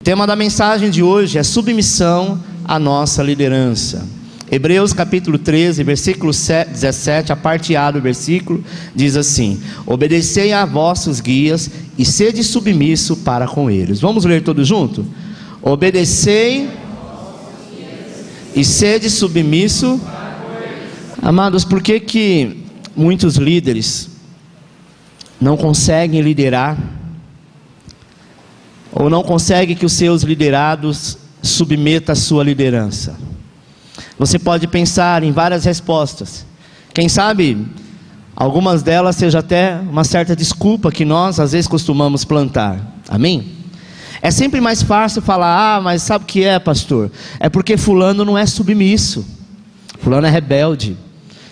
O tema da mensagem de hoje é submissão à nossa liderança. Hebreus capítulo 13, versículo 17, a parte A do versículo, diz assim: obedecei a vossos guias e sede submisso para com eles. Vamos ler todos juntos? Obedecei e sede submisso. Amados, por que muitos líderes não conseguem liderar, ou não conseguem que os seus liderados submetam a sua liderança? Você pode pensar em várias respostas. Quem sabe algumas delas seja até uma certa desculpa que nós às vezes costumamos plantar. Amém? É sempre mais fácil falar: mas sabe o que é, pastor? É porque fulano não é submisso, fulano é rebelde,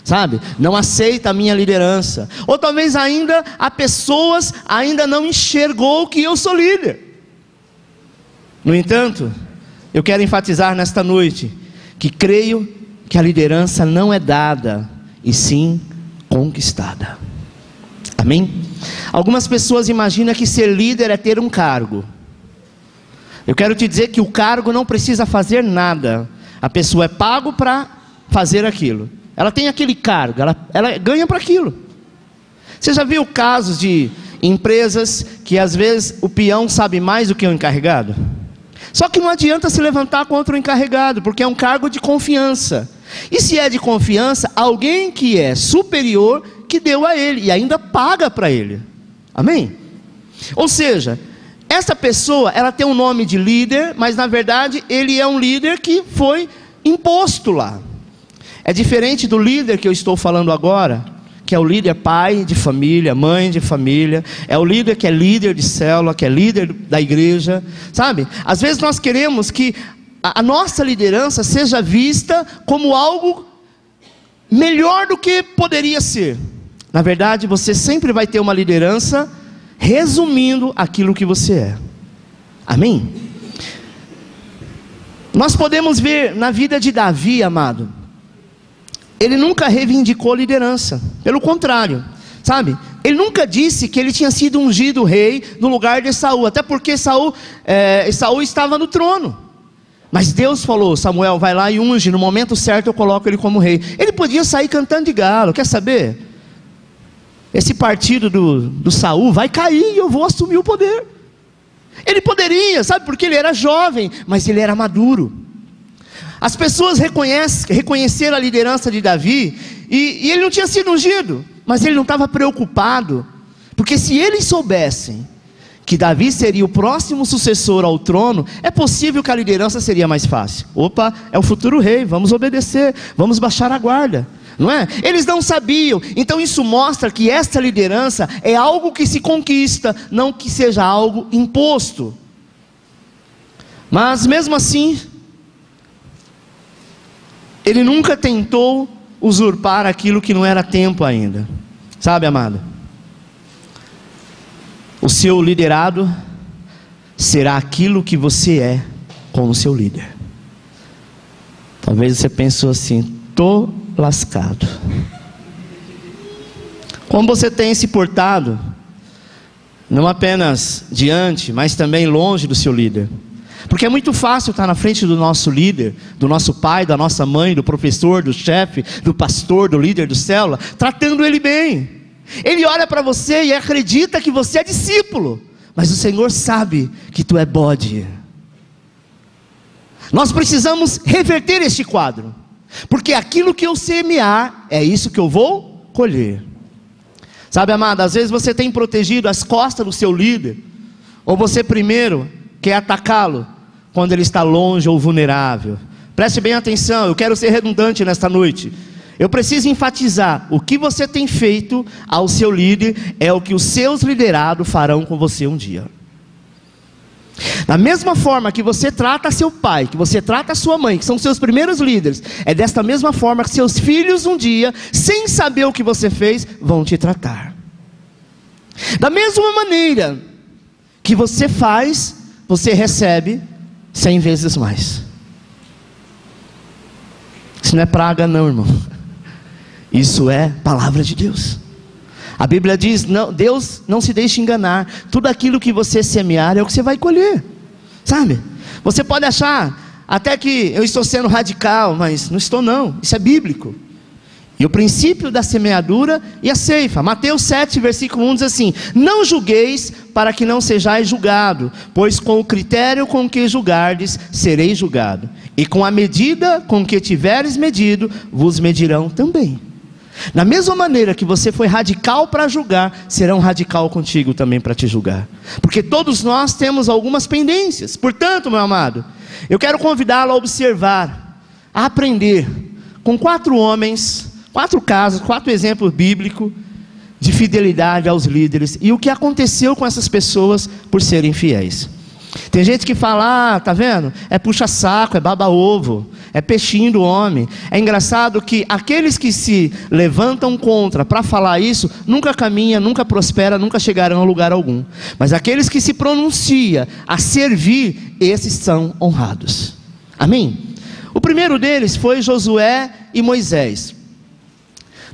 sabe? Não aceita a minha liderança. Ou talvez ainda há pessoas ainda não enxergou que eu sou líder. No entanto, eu quero enfatizar nesta noite que creio que a liderança não é dada, e sim conquistada. Amém? Algumas pessoas imaginam que ser líder é ter um cargo. Eu quero te dizer que o cargo não precisa fazer nada. A pessoa é pago para fazer aquilo. Ela tem aquele cargo, ela ganha para aquilo. Você já viu casos de empresas que às vezes o peão sabe mais do que o encarregado? Só que não adianta se levantar contra o encarregado, porque é um cargo de confiança. E se é de confiança, alguém que é superior que deu a ele e ainda paga para ele. Amém? Ou seja, essa pessoa, ela tem um nome de líder, mas na verdade ele é um líder que foi imposto lá. É diferente do líder que eu estou falando agora, que é o líder pai de família, mãe de família, é o líder que é líder de célula, que é líder da igreja, sabe? Às vezes nós queremos que a nossa liderança seja vista como algo melhor do que poderia ser. Na verdade, você sempre vai ter uma liderança resumindo aquilo que você é. Amém? Nós podemos ver na vida de Davi, amado, ele nunca reivindicou liderança, pelo contrário, sabe? Ele nunca disse que ele tinha sido ungido rei no lugar de Saul, até porque Saul estava no trono. Mas Deus falou: Samuel, vai lá e unge, no momento certo eu coloco ele como rei. Ele podia sair cantando de galo, quer saber? Esse partido do Saul vai cair e eu vou assumir o poder. Ele poderia, sabe? Porque ele era jovem, mas ele era maduro. As pessoas reconheceram a liderança de Davi, e ele não tinha sido ungido, mas ele não estava preocupado, porque se eles soubessem que Davi seria o próximo sucessor ao trono, é possível que a liderança seria mais fácil. Opa, é o futuro rei, vamos obedecer, vamos baixar a guarda, não é? Eles não sabiam. Então isso mostra que esta liderança é algo que se conquista, não que seja algo imposto. Mas mesmo assim, ele nunca tentou usurpar aquilo que não era tempo ainda. Sabe, amado? O seu liderado será aquilo que você é com o seu líder. Talvez você pensou assim: tô lascado. Como você tem se portado, não apenas diante, mas também longe do seu líder? Porque é muito fácil estar na frente do nosso líder, do nosso pai, da nossa mãe, do professor, do chefe, do pastor, do líder do célula, tratando ele bem. Ele olha para você e acredita que você é discípulo, mas o Senhor sabe que tu é bode. Nós precisamos reverter este quadro, porque aquilo que eu semear, é isso que eu vou colher. Sabe, amado, às vezes você tem protegido as costas do seu líder, ou você primeiro quer atacá-lo quando ele está longe ou vulnerável. Preste bem atenção, eu quero ser redundante nesta noite. Eu preciso enfatizar: o que você tem feito ao seu líder é o que os seus liderados farão com você um dia. Da mesma forma que você trata seu pai, que você trata sua mãe, que são seus primeiros líderes, é desta mesma forma que seus filhos um dia, sem saber o que você fez, vão te tratar. Da mesma maneira que você faz, você recebe 100 vezes mais. Isso não é praga não, irmão. Isso é palavra de Deus. A Bíblia diz, não, Deus não se deixa enganar. Tudo aquilo que você semear é o que você vai colher. Sabe? Você pode achar até que eu estou sendo radical, mas não estou não, isso é bíblico. E o princípio da semeadura e a ceifa, Mateus 7, versículo 1 diz assim: não julgueis para que não sejais julgado, pois com o critério com que julgardes, sereis julgado, e com a medida com que tiveres medido, vos medirão também. Da mesma maneira que você foi radical para julgar, serão radical contigo também para te julgar, porque todos nós temos algumas pendências. Portanto, meu amado, eu quero convidá-lo a observar, a aprender com 4 homens, 4 casos, 4 exemplos bíblicos de fidelidade aos líderes e o que aconteceu com essas pessoas por serem fiéis. Tem gente que fala, tá vendo? É puxa-saco, é baba-ovo, é peixinho do homem. É engraçado que aqueles que se levantam contra para falar isso, nunca caminha, nunca prospera, nunca chegarão a lugar algum. Mas aqueles que se pronunciam a servir, esses são honrados. Amém? O primeiro deles foi Josué e Moisés.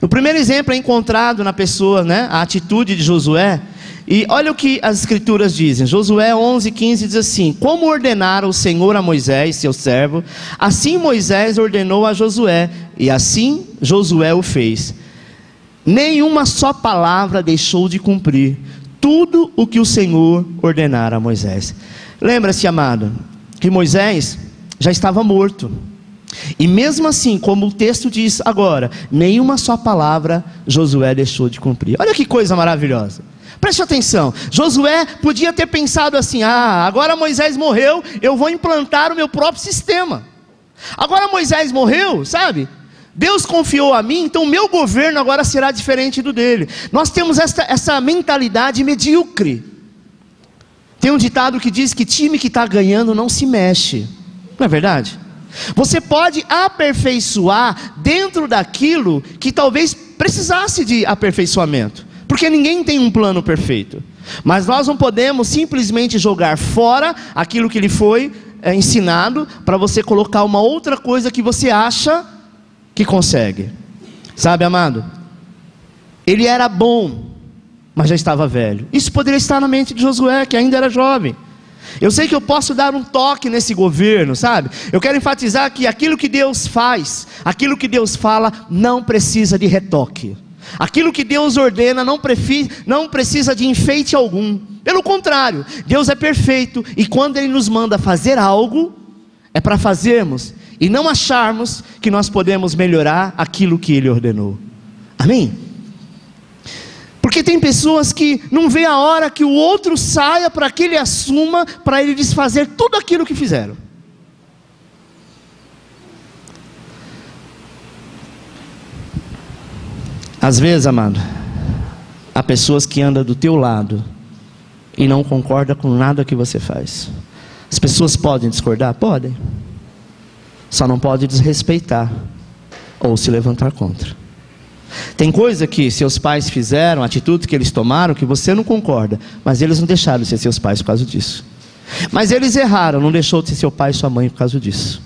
No primeiro exemplo é encontrado na pessoa, a atitude de Josué. E olha o que as escrituras dizem. Josué 11:15 diz assim: como ordenara o Senhor a Moisés, seu servo, assim Moisés ordenou a Josué, e assim Josué o fez. Nenhuma só palavra deixou de cumprir tudo o que o Senhor ordenara a Moisés. Lembra-se, amado, que Moisés já estava morto. E mesmo assim, como o texto diz agora, nenhuma só palavra Josué deixou de cumprir. Olha que coisa maravilhosa. Preste atenção, Josué podia ter pensado assim: agora Moisés morreu, eu vou implantar o meu próprio sistema. Agora Moisés morreu, sabe? Deus confiou a mim, então o meu governo agora será diferente do dele. Nós temos essa mentalidade medíocre. Tem um ditado que diz que time que está ganhando não se mexe. Não é verdade? Você pode aperfeiçoar dentro daquilo que talvez precisasse de aperfeiçoamento, porque ninguém tem um plano perfeito. Mas nós não podemos simplesmente jogar fora aquilo que lhe foi ensinado, para você colocar uma outra coisa que você acha que consegue. Sabe, amado? Ele era bom, mas já estava velho. Isso poderia estar na mente de Josué, que ainda era jovem. Eu sei que eu posso dar um toque nesse governo, sabe? Eu quero enfatizar que aquilo que Deus faz, aquilo que Deus fala, não precisa de retoque. Aquilo que Deus ordena não precisa de enfeite algum. Pelo contrário, Deus é perfeito, e quando Ele nos manda fazer algo, é para fazermos e não acharmos que nós podemos melhorar aquilo que Ele ordenou. Amém? Porque tem pessoas que não vê a hora que o outro saia para que ele assuma, para ele desfazer tudo aquilo que fizeram. Às vezes, amado, há pessoas que andam do teu lado e não concordam com nada que você faz. As pessoas podem discordar? Podem. Só não podem desrespeitar ou se levantar contra. Tem coisa que seus pais fizeram, atitudes que eles tomaram, que você não concorda, mas eles não deixaram de ser seus pais por causa disso. Mas eles erraram, não deixou de ser seu pai e sua mãe por causa disso.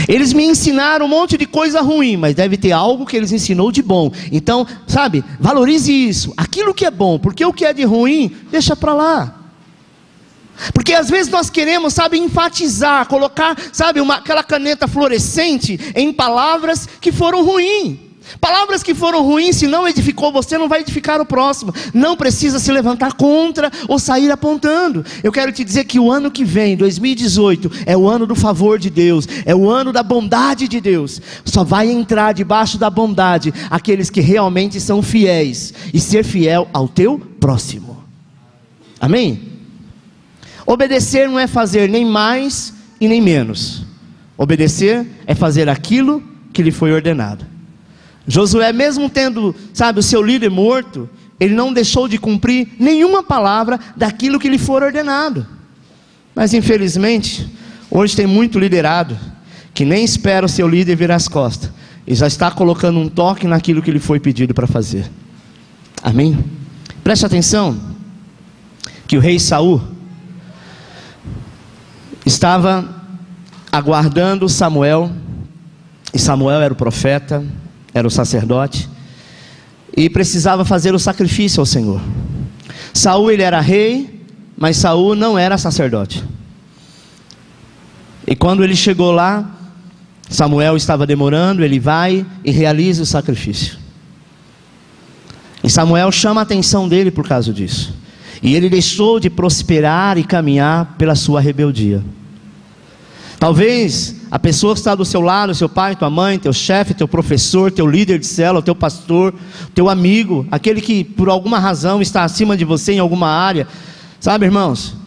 Eles me ensinaram um monte de coisa ruim, mas deve ter algo que eles ensinou de bom. Então, sabe, valorize isso, aquilo que é bom, porque o que é de ruim, deixa para lá. Porque às vezes nós queremos, sabe, enfatizar, colocar, sabe, aquela caneta fluorescente em palavras que foram ruins. Palavras que foram ruins, se não edificou você, não vai edificar o próximo. Não precisa se levantar contra ou sair apontando. Eu quero te dizer que o ano que vem, 2018, é o ano do favor de Deus, é o ano da bondade de Deus. Só vai entrar debaixo da bondade aqueles que realmente são fiéis, e ser fiel ao teu próximo. Amém? Obedecer não é fazer nem mais e nem menos. Obedecer é fazer aquilo que lhe foi ordenado. Josué, mesmo tendo, sabe, o seu líder morto, ele não deixou de cumprir nenhuma palavra daquilo que lhe for ordenado. Mas infelizmente, hoje tem muito liderado que nem espera o seu líder virar as costas e já está colocando um toque naquilo que lhe foi pedido para fazer. Amém? Preste atenção que o rei Saul estava aguardando Samuel, e Samuel era o profeta, era o sacerdote, e precisava fazer o sacrifício ao Senhor. Saul, ele era rei, mas Saul não era sacerdote. E quando ele chegou lá, Samuel estava demorando, ele vai e realiza o sacrifício. E Samuel chama a atenção dele por causa disso. E ele deixou de prosperar e caminhar pela sua rebeldia. Talvez a pessoa que está do seu lado, seu pai, tua mãe, teu chefe, teu professor, teu líder de célula, teu pastor, teu amigo, aquele que por alguma razão está acima de você em alguma área, sabe, irmãos,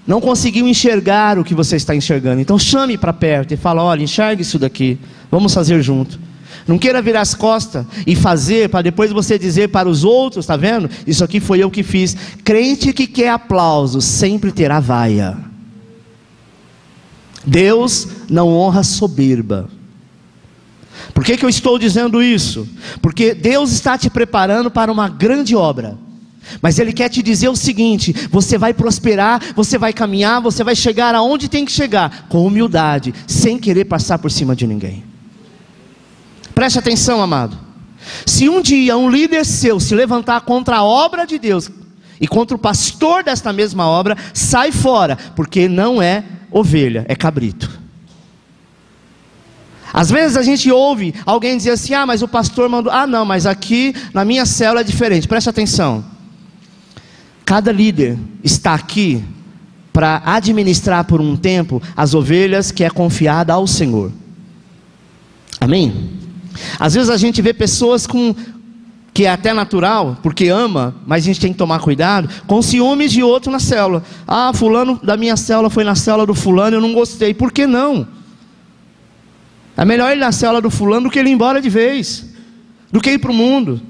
não conseguiu enxergar o que você está enxergando. Então chame para perto e fala: olha, enxergue isso daqui, vamos fazer junto. Não queira virar as costas e fazer para depois você dizer para os outros: está vendo? Isso aqui foi eu que fiz. Crente que quer aplauso sempre terá vaia. Deus não honra soberba. Por que eu estou dizendo isso? Porque Deus está te preparando para uma grande obra. Mas Ele quer te dizer o seguinte: você vai prosperar, você vai caminhar, você vai chegar aonde tem que chegar, com humildade, sem querer passar por cima de ninguém. Preste atenção, amado. Se um dia um líder seu se levantar contra a obra de Deus e contra o pastor desta mesma obra, sai fora, porque não é ovelha, é cabrito. Às vezes a gente ouve alguém dizer assim: ah, mas o pastor mandou. Ah, não, mas aqui na minha célula é diferente. Preste atenção. Cada líder está aqui para administrar por um tempo as ovelhas que é confiada ao Senhor. Amém? Às vezes a gente vê pessoas que é até natural, porque ama, mas a gente tem que tomar cuidado, com ciúmes de outro na célula. Ah, fulano da minha célula foi na célula do fulano, eu não gostei. Por que não? É melhor ele na célula do fulano do que ele ir embora de vez, do que ir para o mundo.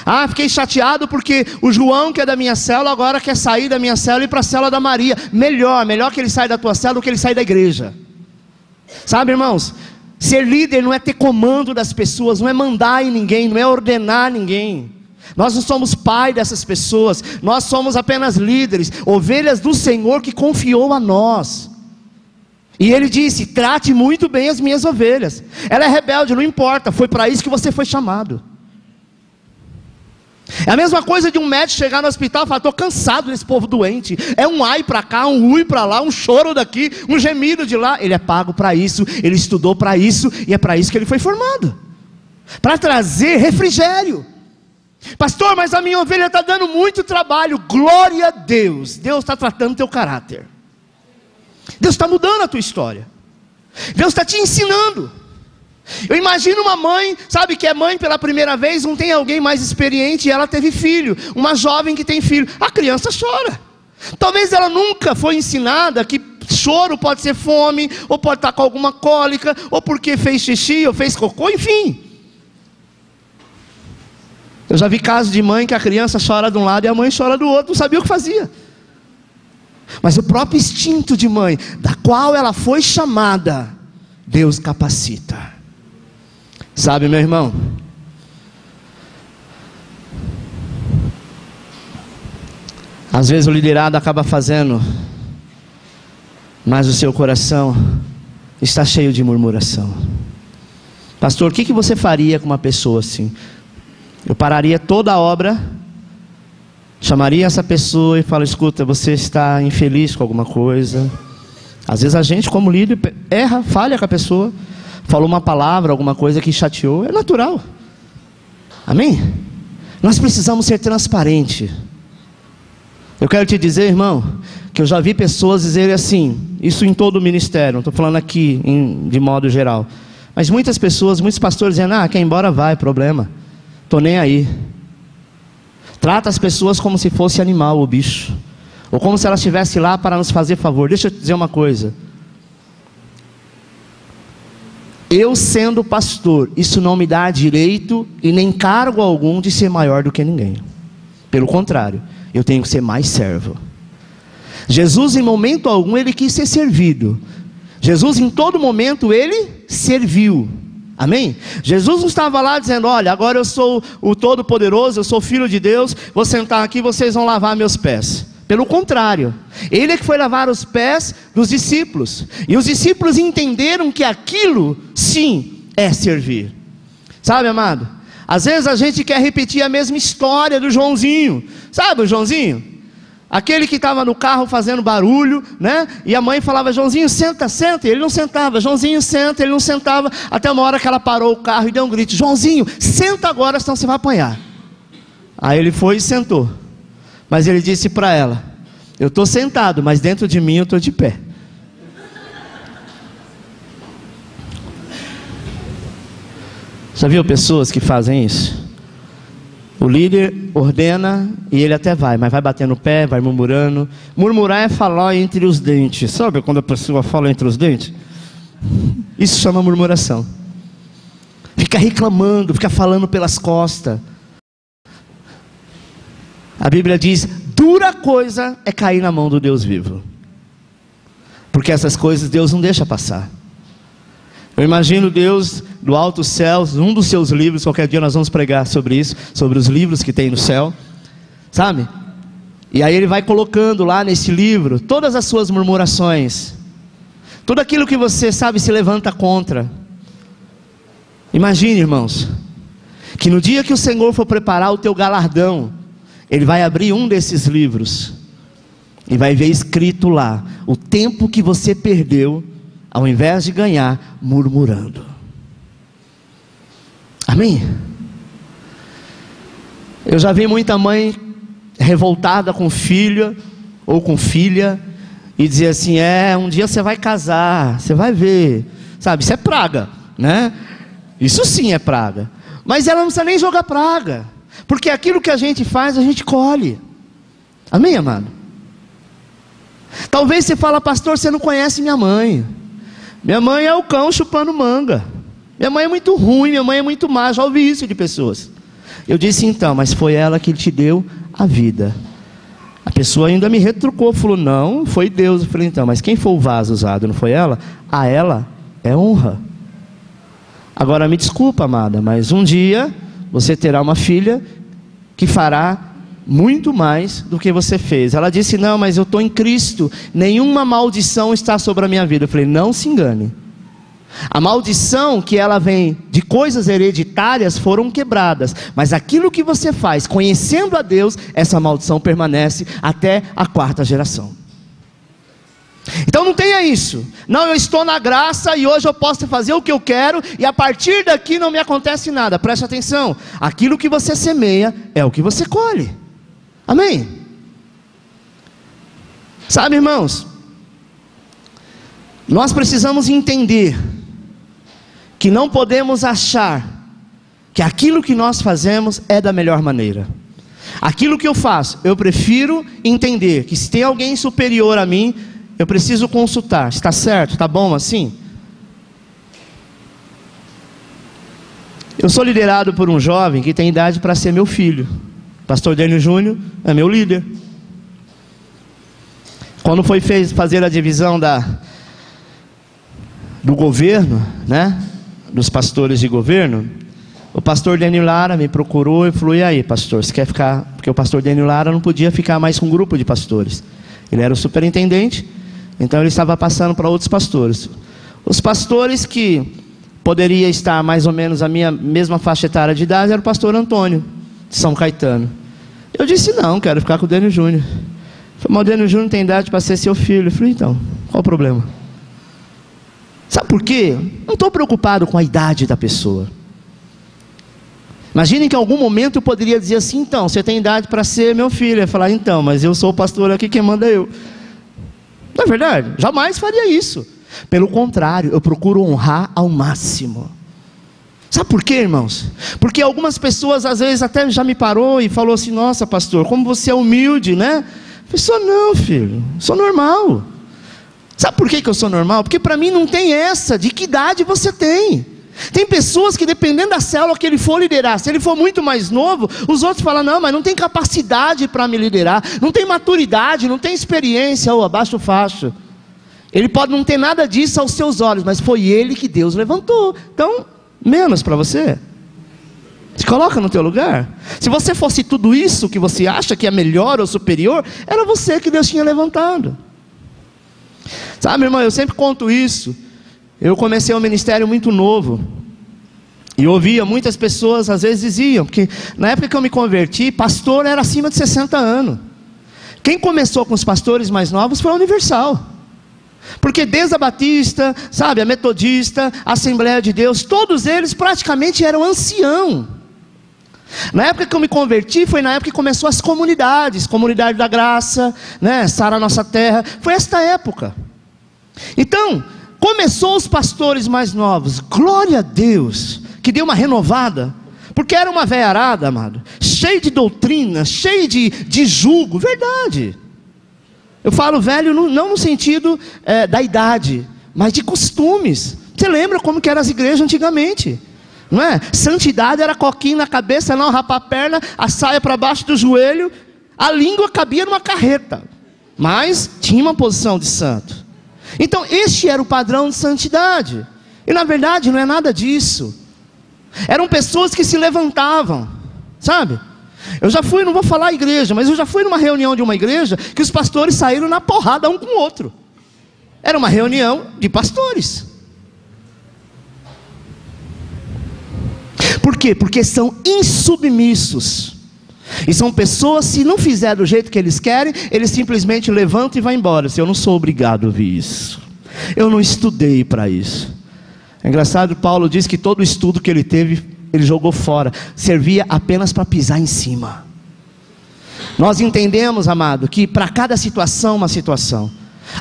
Ah, fiquei chateado porque o João, que é da minha célula, agora quer sair da minha célula e ir para a célula da Maria. Melhor que ele saia da tua célula do que ele sair da igreja. Sabe, irmãos? Ser líder não é ter comando das pessoas, não é mandar em ninguém, não é ordenar ninguém. Nós não somos pai dessas pessoas, nós somos apenas líderes, ovelhas do Senhor que confiou a nós. E Ele disse: trate muito bem as minhas ovelhas. Ela é rebelde, não importa, foi para isso que você foi chamado. É a mesma coisa de um médico chegar no hospital e falar: estou cansado desse povo doente. É um ai para cá, um ui para lá, um choro daqui, um gemido de lá. Ele é pago para isso, ele estudou para isso, e é para isso que ele foi formado, para trazer refrigério. Pastor, mas a minha ovelha está dando muito trabalho. Glória a Deus. Deus está tratando teu caráter. Deus está mudando a tua história. Deus está te ensinando. Eu imagino uma mãe, sabe, que é mãe pela primeira vez, não tem alguém mais experiente, e ela teve filho, uma jovem que tem filho, a criança chora. Talvez ela nunca foi ensinada que choro pode ser fome, ou pode estar com alguma cólica, ou porque fez xixi, ou fez cocô, enfim. Eu já vi casos de mãe que a criança chora de um lado e a mãe chora do outro, não sabia o que fazia. Mas o próprio instinto de mãe, da qual ela foi chamada, Deus capacita. Sabe, meu irmão, às vezes o liderado acaba fazendo, mas o seu coração está cheio de murmuração. Pastor, o que você faria com uma pessoa assim? Eu pararia toda a obra, chamaria essa pessoa e falaria: escuta, você está infeliz com alguma coisa. Às vezes a gente, como líder, erra, falha com a pessoa, falou uma palavra, alguma coisa que chateou, é natural. Amém? Nós precisamos ser transparentes. Eu quero te dizer, irmão, que eu já vi pessoas dizerem assim, isso em todo o ministério, não estou falando aqui de modo geral, mas muitas pessoas, muitos pastores dizendo: quer ir embora vai, problema, estou nem aí. Trata as pessoas como se fosse animal ou bicho, ou como se elas estivessem lá para nos fazer favor. Deixa eu te dizer uma coisa. Eu sendo pastor, isso não me dá direito e nem cargo algum de ser maior do que ninguém. Pelo contrário, eu tenho que ser mais servo. Jesus em momento algum ele quis ser servido. Jesus em todo momento ele serviu. Amém? Jesus não estava lá dizendo: olha, agora eu sou o Todo-Poderoso, eu sou filho de Deus, vou sentar aqui e vocês vão lavar meus pés. Pelo contrário, ele é que foi lavar os pés dos discípulos, e os discípulos entenderam que aquilo sim é servir. Sabe, amado, às vezes a gente quer repetir a mesma história do Joãozinho. Sabe o Joãozinho? Aquele que estava no carro fazendo barulho, né? E a mãe falava, Joãozinho, senta, senta. E ele não sentava. Joãozinho, senta. Ele não sentava. Até uma hora que ela parou o carro e deu um grito, Joãozinho, senta agora, senão você vai apanhar. Aí ele foi e sentou. Mas ele disse para ela, eu estou sentado, mas dentro de mim eu estou de pé. Já viu pessoas que fazem isso? O líder ordena e ele até vai, mas vai batendo o pé, vai murmurando. Murmurar é falar entre os dentes. Sabe quando a pessoa fala entre os dentes? Isso chama murmuração. Fica reclamando, fica falando pelas costas. A Bíblia diz, dura coisa é cair na mão do Deus vivo. Porque essas coisas Deus não deixa passar. Eu imagino Deus do alto céus, um dos seus livros, qualquer dia nós vamos pregar sobre isso, sobre os livros que tem no céu, sabe? E aí ele vai colocando lá nesse livro, todas as suas murmurações, tudo aquilo que você sabe se levanta contra. Imagine, irmãos, que no dia que o Senhor for preparar o teu galardão, Ele vai abrir um desses livros, e vai ver escrito lá, o tempo que você perdeu, ao invés de ganhar, murmurando. Amém? Eu já vi muita mãe revoltada com filho ou com filha e dizer assim, um dia você vai casar, você vai ver, sabe, isso é praga, né? Isso sim é praga, mas ela não precisa nem jogar praga, porque aquilo que a gente faz, a gente colhe. Amém, amado? Talvez você fala, pastor, você não conhece minha mãe. Minha mãe é o cão chupando manga. Minha mãe é muito ruim, minha mãe é muito má. Já ouvi isso de pessoas. Eu disse, então, mas foi ela que te deu a vida. A pessoa ainda me retrucou, falou, não, foi Deus. Eu falei, então, mas quem foi o vaso usado, não foi ela? A ela é honra. Agora me desculpa, amada, mas um dia você terá uma filha que fará muito mais do que você fez. Ela disse, não, mas eu estou em Cristo, nenhuma maldição está sobre a minha vida. Eu falei, não se engane. A maldição que ela vem de coisas hereditárias foram quebradas, mas aquilo que você faz, conhecendo a Deus, essa maldição permanece até a 4ª geração. Então não tenha isso, não, eu estou na graça e hoje eu posso fazer o que eu quero e a partir daqui não me acontece nada. Preste atenção, aquilo que você semeia é o que você colhe. Amém? Sabe, irmãos, nós precisamos entender que não podemos achar que aquilo que nós fazemos é da melhor maneira. Aquilo que eu faço, eu prefiro entender que se tem alguém superior a mim, eu preciso consultar, está certo, está bom assim? Eu sou liderado por um jovem que tem idade para ser meu filho. Pastor Dênio Júnior é meu líder. Quando foi fazer a divisão do governo, né, dos pastores de governo, o pastor Dênio Lara me procurou e falou, e aí pastor, você quer ficar? Porque o pastor Dênio Lara não podia ficar mais com um grupo de pastores. Ele era o superintendente, então ele estava passando para outros pastores. Os pastores que poderia estar mais ou menos a minha mesma faixa etária de idade era o pastor Antônio de São Caetano. Eu disse, não, quero ficar com o Dênio Júnior. Falei, mas o Dênio Júnior tem idade para ser seu filho. Eu falei, então, qual o problema? Sabe por quê? Não estou preocupado com a idade da pessoa. Imaginem que em algum momento eu poderia dizer assim, então, você tem idade para ser meu filho. Eu ia falar, então, mas eu sou o pastor aqui, quem manda eu. Não é verdade? Jamais faria isso. Pelo contrário, eu procuro honrar ao máximo. Sabe por quê, irmãos? Porque algumas pessoas às vezes até já me parou e falou assim, nossa pastor, como você é humilde, né? Eu falei, sou não, filho, sou normal. Sabe por que eu sou normal? Porque para mim não tem essa de que idade você tem. Tem pessoas que dependendo da célula que ele for liderar, se ele for muito mais novo, os outros falam, não, mas não tem capacidade para me liderar, não tem maturidade, não tem experiência, ou abaixa o facho. Ele pode não ter nada disso aos seus olhos, mas foi ele que Deus levantou. Então, menos para você. Se coloca no teu lugar. Se você fosse tudo isso que você acha que é melhor ou superior, era você que Deus tinha levantado. Sabe, irmão, eu sempre conto isso. Eu comecei um ministério muito novo e ouvia muitas pessoas, às vezes diziam, porque na época que eu me converti, pastor era acima de 60 anos. Quem começou com os pastores mais novos foi a Universal. Porque desde a Batista, sabe, a Metodista, a Assembleia de Deus, todos eles praticamente eram ancião. Na época que eu me converti, foi na época que começou as comunidades, Comunidade da Graça, né, Sara Nossa Terra, foi esta época. Então, começou os pastores mais novos, glória a Deus, que deu uma renovada, porque era uma veiarada, amado, cheio de doutrina, cheio de jugo, verdade. Eu falo velho não no sentido da idade, mas de costumes. Você lembra como que eram as igrejas antigamente? Não é? Santidade era coquinho na cabeça, não rapar a perna, a saia para baixo do joelho, a língua cabia numa carreta, mas tinha uma posição de santo. Então este era o padrão de santidade. E na verdade não é nada disso. Eram pessoas que se levantavam, sabe? Eu já fui, não vou falar igreja, mas eu já fui numa reunião de uma igreja que os pastores saíram na porrada um com o outro. Era uma reunião de pastores. Por quê? Porque são insubmissos. E são pessoas, se não fizer do jeito que eles querem, eles simplesmente levantam e vão embora. Eu não sou obrigado a ouvir isso. Eu não estudei para isso. É engraçado, Paulo diz que todo o estudo que ele teve, ele jogou fora. Servia apenas para pisar em cima. Nós entendemos, amado, que para cada situação, uma situação.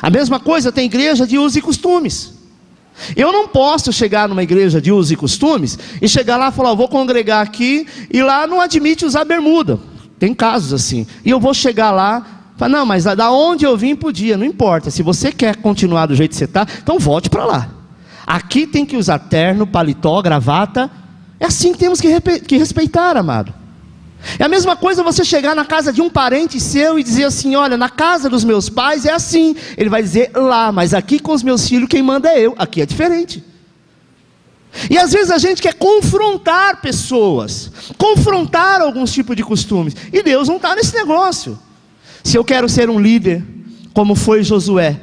A mesma coisa tem igreja de usos e costumes. Eu não posso chegar numa igreja de usos e costumes e chegar lá e falar, eu vou congregar aqui e lá não admite usar bermuda. Tem casos assim. E eu vou chegar lá e falar, não, mas da onde eu vim podia, não importa. Se você quer continuar do jeito que você está, então volte para lá. Aqui tem que usar terno, paletó, gravata. É assim que temos que respeitar, amado. É a mesma coisa você chegar na casa de um parente seu e dizer assim, olha, na casa dos meus pais é assim. Ele vai dizer lá, mas aqui com os meus filhos quem manda é eu. Aqui é diferente. E às vezes a gente quer confrontar pessoas, confrontar alguns tipos de costumes. E Deus não está nesse negócio. Se eu quero ser um líder, como foi Josué,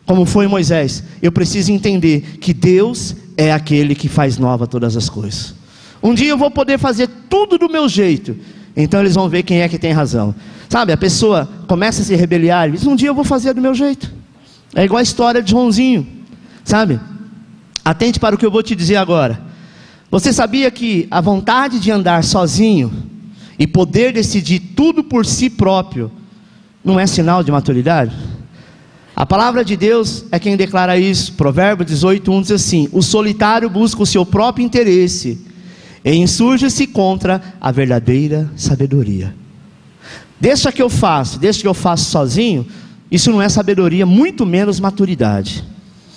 como foi Moisés, eu preciso entender que Deus é aquele que faz nova todas as coisas. Um dia eu vou poder fazer tudo do meu jeito, então eles vão ver quem é que tem razão. Sabe, a pessoa começa a se rebeliar e diz, um dia eu vou fazer do meu jeito. É igual a história de Joãozinho, sabe? Atente para o que eu vou te dizer agora. Você sabia que a vontade de andar sozinho e poder decidir tudo por si próprio não é sinal de maturidade? A palavra de Deus é quem declara isso. Provérbios 18:1 diz assim, o solitário busca o seu próprio interesse e insurge-se contra a verdadeira sabedoria. Deixa que eu faço sozinho, isso não é sabedoria, muito menos maturidade.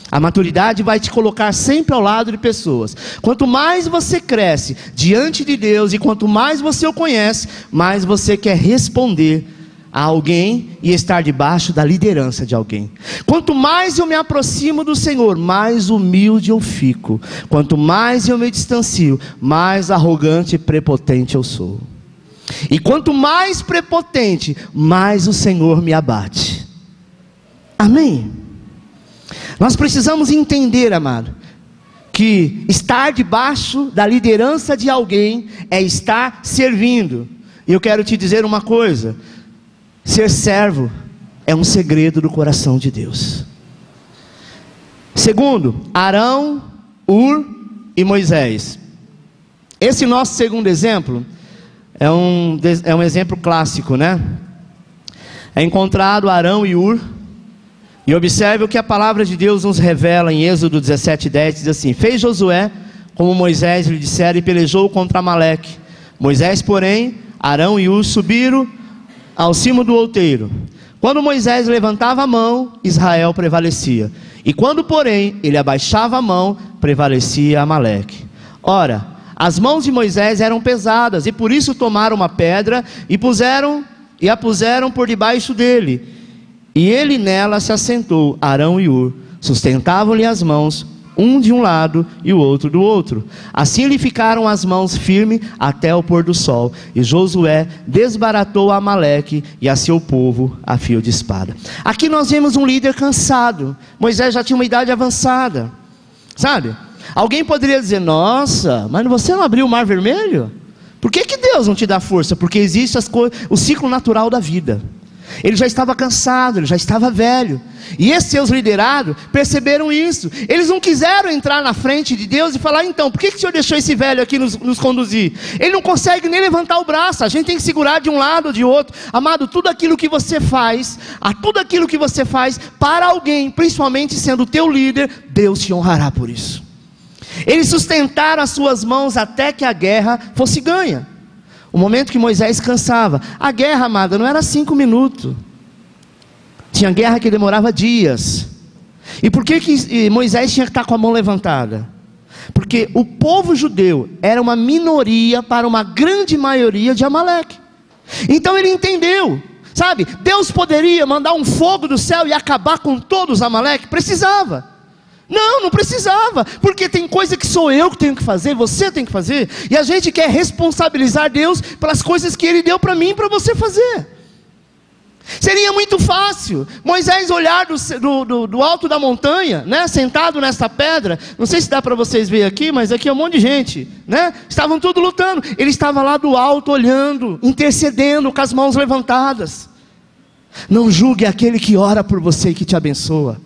A maturidade vai te colocar sempre ao lado de pessoas. Quanto mais você cresce diante de Deus e quanto mais você o conhece, mais você quer responder a alguém e estar debaixo da liderança de alguém. Quanto mais eu me aproximo do Senhor, mais humilde eu fico. Quanto mais eu me distancio, mais arrogante e prepotente eu sou. E quanto mais prepotente, mais o Senhor me abate. Amém? Nós precisamos entender, amado, que estar debaixo da liderança de alguém é estar servindo. E eu quero te dizer uma coisa: ser servo é um segredo do coração de Deus. Segundo, Arão, Ur e Moisés. Esse nosso segundo exemplo é um exemplo clássico, né? É encontrado Arão e Ur. E observe o que a palavra de Deus nos revela em Êxodo 17:10, diz assim: fez Josué como Moisés lhe dissera e pelejou contra Amaleque. Moisés, porém, Arão e Ur subiram ao cimo do outeiro. Quando Moisés levantava a mão, Israel prevalecia. E quando, porém, ele abaixava a mão, prevalecia Amaleque. Ora, as mãos de Moisés eram pesadas, e por isso tomaram uma pedra e a puseram por debaixo dele. E ele nela se assentou. Arão e Ur sustentavam-lhe as mãos, um de um lado e o outro do outro. Assim lhe ficaram as mãos firmes até o pôr do sol. E Josué desbaratou Amaleque e a seu povo a fio de espada. Aqui nós vemos um líder cansado. Moisés já tinha uma idade avançada, sabe? Alguém poderia dizer: nossa, mas você não abriu o mar vermelho? Por que Deus não te dá força? Porque existe o ciclo natural da vida. Ele já estava cansado, ele já estava velho. E esses seus liderados perceberam isso. Eles não quiseram entrar na frente de Deus e falar: então, por que o Senhor deixou esse velho aqui nos conduzir? Ele não consegue nem levantar o braço, a gente tem que segurar de um lado ou de outro. Amado, tudo aquilo que você faz para alguém, principalmente sendo o teu líder, Deus te honrará por isso. Eles sustentaram as suas mãos até que a guerra fosse ganha. O momento que Moisés cansava. A guerra, amada, não era 5 minutos. Tinha guerra que demorava dias. E por que Moisés tinha que estar com a mão levantada? Porque o povo judeu era uma minoria para uma grande maioria de Amaleque. Então ele entendeu, sabe? Deus poderia mandar um fogo do céu e acabar com todos os Amaleque? Precisava. Não precisava, porque tem coisa que sou eu que tenho que fazer, você tem que fazer, e a gente quer responsabilizar Deus pelas coisas que Ele deu para mim e para você fazer. Seria muito fácil Moisés olhar do alto da montanha, né, sentado nessa pedra. Não sei se dá para vocês verem aqui, mas aqui é um monte de gente, né? Estavam tudo lutando, ele estava lá do alto olhando, intercedendo com as mãos levantadas. Não julgue aquele que ora por você e que te abençoa.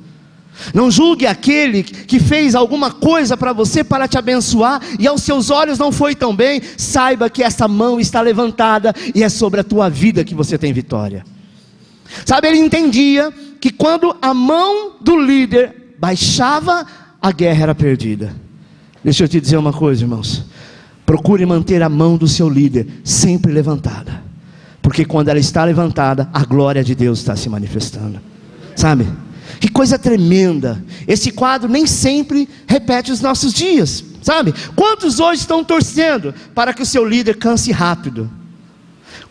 Não julgue aquele que fez alguma coisa para você para te abençoar e aos seus olhos não foi tão bem. Saiba que essa mão está levantada e é sobre a tua vida que você tem vitória. Sabe, ele entendia que quando a mão do líder baixava, a guerra era perdida. Deixa eu te dizer uma coisa, irmãos. Procure manter a mão do seu líder sempre levantada, porque quando ela está levantada, a glória de Deus está se manifestando. Sabe? Que coisa tremenda. Esse quadro nem sempre repete os nossos dias, sabe? Quantos hoje estão torcendo para que o seu líder canse rápido?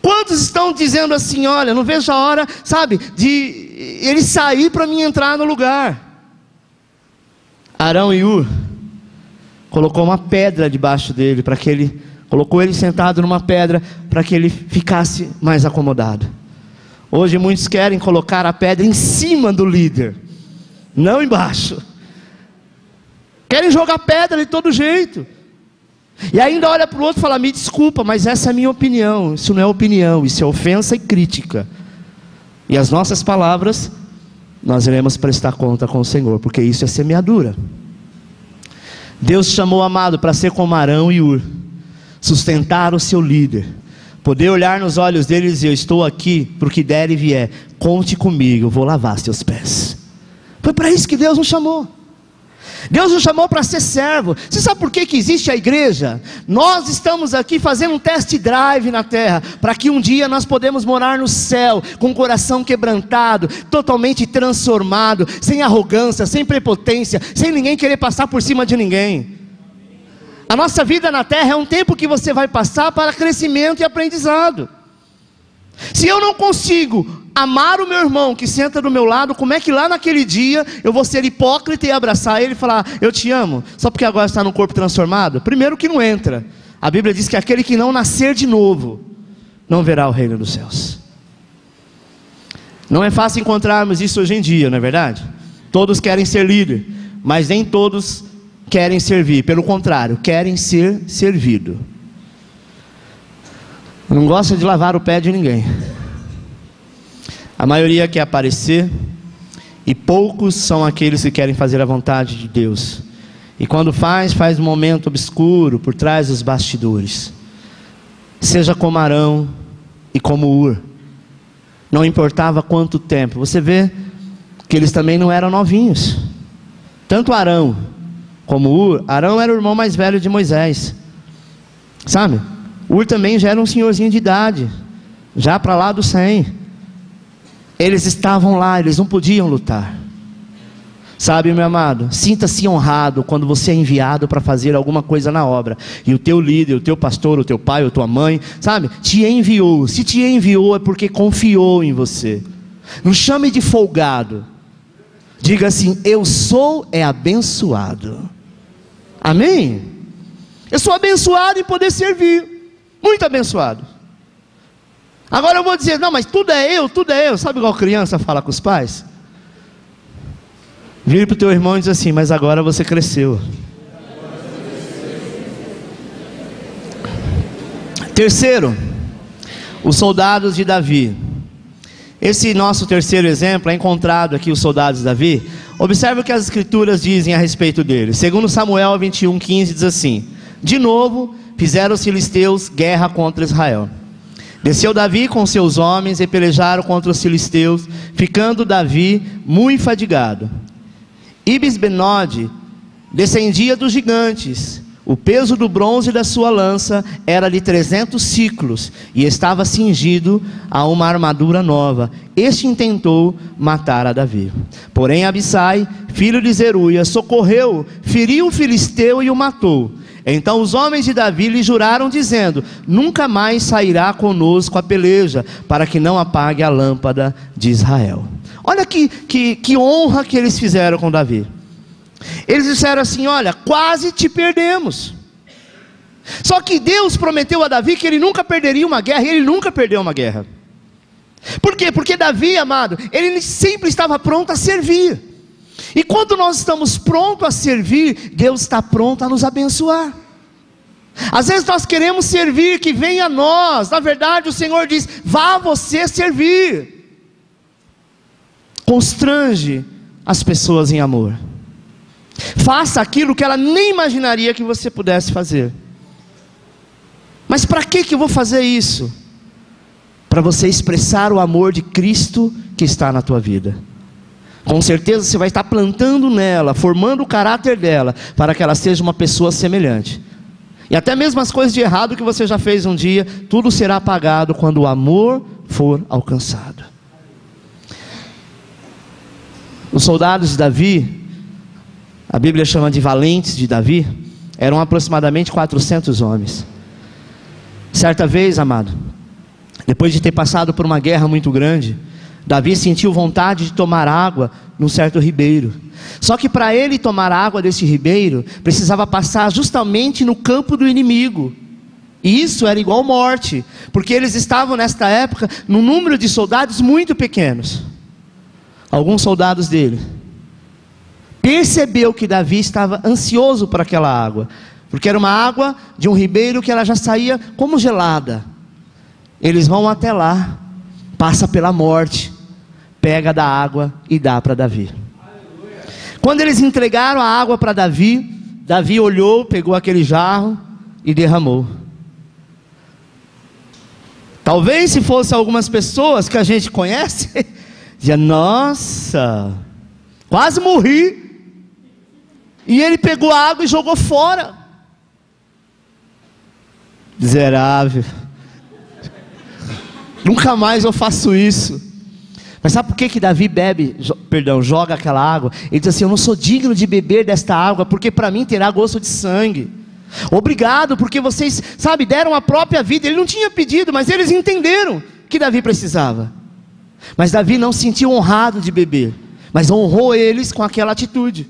Quantos estão dizendo assim: olha, não vejo a hora, sabe, de ele sair para mim entrar no lugar? Arão e Hur colocou uma pedra debaixo dele, colocou ele sentado numa pedra para que ele ficasse mais acomodado. Hoje muitos querem colocar a pedra em cima do líder, não embaixo. Querem jogar pedra de todo jeito. E ainda olha para o outro e fala: me desculpa, mas essa é a minha opinião. Isso não é opinião, isso é ofensa e crítica. E as nossas palavras, nós iremos prestar conta com o Senhor, porque isso é semeadura. Deus chamou, amado, para ser como Arão e Hur, sustentar o seu líder, poder olhar nos olhos deles e dizer: eu estou aqui para o que der e vier, conte comigo, eu vou lavar seus pés. Foi para isso que Deus nos chamou. Deus nos chamou para ser servo. Você sabe por que existe a igreja? Nós estamos aqui fazendo um test drive na terra, para que um dia nós podemos morar no céu, com o coração quebrantado, totalmente transformado, sem arrogância, sem prepotência, sem ninguém querer passar por cima de ninguém. A nossa vida na terra é um tempo que você vai passar para crescimento e aprendizado. Se eu não consigo amar o meu irmão que senta do meu lado, como é que lá naquele dia eu vou ser hipócrita e abraçar ele e falar: eu te amo, só porque agora está no corpo transformado? Primeiro que não entra. A Bíblia diz que aquele que não nascer de novo não verá o reino dos céus. Não é fácil encontrarmos isso hoje em dia, não é verdade? Todos querem ser líder, mas nem todos querem servir. Pelo contrário, querem ser servido. Não gosta de lavar o pé de ninguém. A maioria quer aparecer, e poucos são aqueles que querem fazer a vontade de Deus. E quando faz um momento obscuro, por trás dos bastidores. Seja como Arão e como Hur. Não importava quanto tempo. Você vê que eles também não eram novinhos. Tanto Arão como Hur. Arão era o irmão mais velho de Moisés, sabe? Hur também já era um senhorzinho de idade, já para lá do 100. Eles estavam lá, eles não podiam lutar. Sabe, meu amado, sinta-se honrado quando você é enviado para fazer alguma coisa na obra, e o teu líder, o teu pastor, o teu pai, ou tua mãe, sabe, te enviou. Se te enviou é porque confiou em você. Não chame de folgado. Diga assim: eu sou abençoado. Amém? Eu sou abençoado em poder servir. Muito abençoado. Agora eu vou dizer: não, mas tudo é eu. Sabe igual criança fala com os pais? Vire para o teu irmão e diz assim: mas agora você cresceu. Terceiro, os soldados de Davi. Esse nosso terceiro exemplo é encontrado aqui, os soldados de Davi. Observe o que as escrituras dizem a respeito dele. Segundo Samuel 21:15 diz assim: de novo fizeram os filisteus guerra contra Israel. Desceu Davi com seus homens e pelejaram contra os filisteus, ficando Davi muito fadigado. Ibis-Benode descendia dos gigantes. O peso do bronze da sua lança era de 300 ciclos, e estava cingido a uma armadura nova. Este intentou matar a Davi. Porém Abissai, filho de Zeruia, socorreu, feriu o filisteu e o matou. Então os homens de Davi lhe juraram, dizendo: nunca mais sairá conosco a peleja, para que não apague a lâmpada de Israel. Olha que honra que eles fizeram com Davi. Eles disseram assim: olha, quase te perdemos. Só que Deus prometeu a Davi que ele nunca perderia uma guerra, e ele nunca perdeu uma guerra. Por quê? Porque Davi, amado, ele sempre estava pronto a servir. E quando nós estamos prontos a servir, Deus está pronto a nos abençoar. Às vezes nós queremos servir, que venha a nós. Na verdade o Senhor diz: vá você servir. Constrange as pessoas em amor. Faça aquilo que ela nem imaginaria que você pudesse fazer. Mas para que eu vou fazer isso? Para você expressar o amor de Cristo que está na tua vida. Com certeza você vai estar plantando nela, formando o caráter dela, para que ela seja uma pessoa semelhante. E até mesmo as coisas de errado que você já fez um dia, tudo será apagado quando o amor for alcançado. Os soldados de Davi, a Bíblia chama de valentes de Davi, eram aproximadamente 400 homens. Certa vez, amado, depois de ter passado por uma guerra muito grande, Davi sentiu vontade de tomar água num certo ribeiro. Só que para ele tomar água desse ribeiro, precisava passar justamente no campo do inimigo. E isso era igual morte, porque eles estavam nesta época num número de soldados muito pequenos. Alguns soldados dele percebeu que Davi estava ansioso por aquela água, porque era uma água de um ribeiro que ela já saía como gelada. Eles vão até lá, passa pela morte, pega da água e dá para Davi. Quando eles entregaram a água para Davi, Davi olhou, pegou aquele jarro e derramou. Talvez se fosse algumas pessoas que a gente conhece, dizia: nossa, quase morri. E ele pegou a água e jogou fora. Miserável. Nunca mais eu faço isso. Mas sabe por que Davi joga aquela água? Ele diz assim: eu não sou digno de beber desta água, porque para mim terá gosto de sangue. Obrigado, porque vocês, deram a própria vida. Ele não tinha pedido, mas eles entenderam que Davi precisava. Mas Davi não se sentiu honrado de beber, mas honrou eles com aquela atitude.